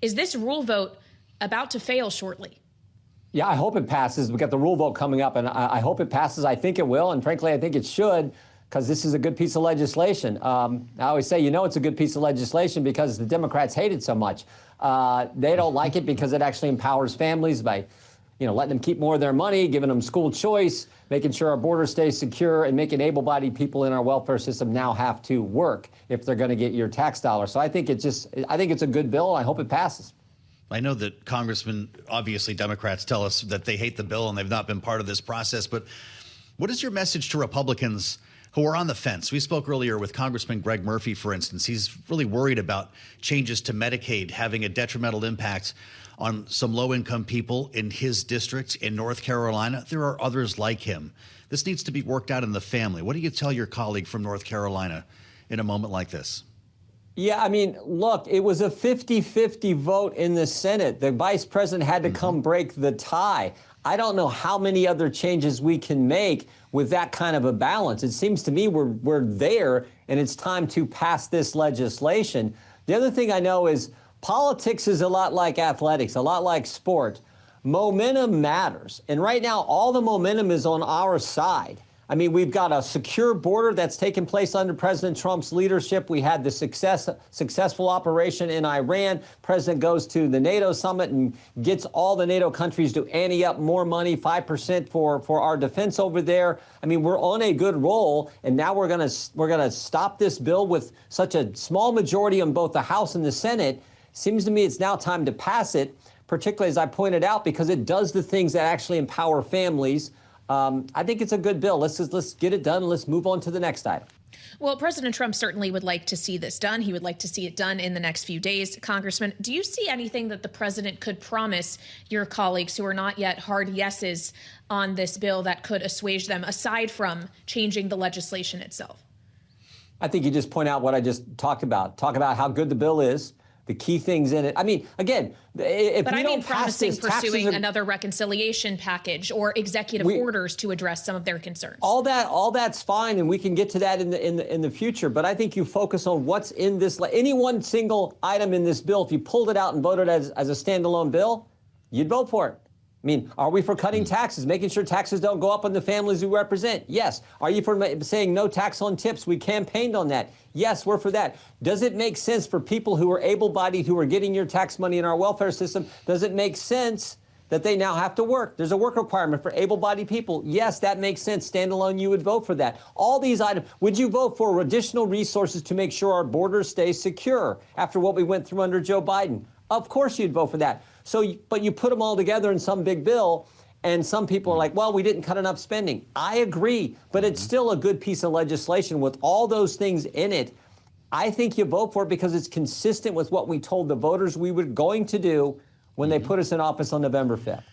Is this rule vote about to fail shortly? Yeah, I hope it passes. We've got the rule vote coming up, and I hope it passes. I think it will, and frankly, I think it should, because this is a good piece of legislation. I always say, it's a good piece of legislation because the Democrats hate it so much. They don't like it because it actually empowers families by, letting them keep more of their money, giving them school choice, making sure our border stays secure, and making able-bodied people in our welfare system now have to work if they're going to get your tax dollars. So I think it's a good bill. I hope it passes. I know that Congressmen, obviously Democrats, tell us that they hate the bill and they've not been part of this process. But what is your message to Republicans who are on the fence? We spoke earlier with Congressman Greg Murphy, for instance. He's really worried about changes to Medicaid having a detrimental impact on some low-income people in his district in North Carolina. There are others like him. This needs to be worked out in the family. What do you tell your colleague from North Carolina in a moment like this? Yeah, look, it was a 50-50 vote in the Senate. The vice president had to come break the tie. I don't know how many other changes we can make with that kind of a balance. It seems to me we're there, and it's time to pass this legislation. The other thing I know is politics is a lot like athletics, a lot like sport. Momentum matters. And right now, all the momentum is on our side. We've got a secure border that's taken place under President Trump's leadership. We had the successful operation in Iran. President goes to the NATO summit and gets all the NATO countries to ante up more money, 5% for our defense over there. We're on a good roll, and now we're gonna stop this bill with such a small majority on both the House and the Senate. Seems to me it's now time to pass it, particularly as I pointed out, because it does the things that actually empower families. I think it's a good bill. Let's get it done. Let's move on to the next item. Well, President Trump certainly would like to see this done. He would like to see it done in the next few days. Congressman, do you see anything that the president could promise your colleagues who are not yet hard yeses on this bill that could assuage them, aside from changing the legislation itself? I think you just point out what I just talked about. Talk about how good the bill is, the key things in it. Again, if we don't pass this, pursuing another reconciliation package or executive orders to address some of their concerns. All that's fine, and we can get to that in the future. But I think you focus on what's in this. Any one single item in this bill, if you pulled it out and voted as a standalone bill, you'd vote for it. Are we for cutting taxes, making sure taxes don't go up on the families we represent? Yes. Are you for saying no tax on tips? We campaigned on that. Yes, we're for that. Does it make sense for people who are able-bodied, who are getting your tax money in our welfare system? Does it make sense that they now have to work? There's a work requirement for able-bodied people. Yes, that makes sense. Standalone, you would vote for that. All these items. Would you vote for additional resources to make sure our borders stay secure after what we went through under Joe Biden? Of course you'd vote for that. But you put them all together in some big bill, and some people are like, well, we didn't cut enough spending. I agree, but it's still a good piece of legislation with all those things in it. I think you vote for it because it's consistent with what we told the voters we were going to do when they put us in office on November 5th.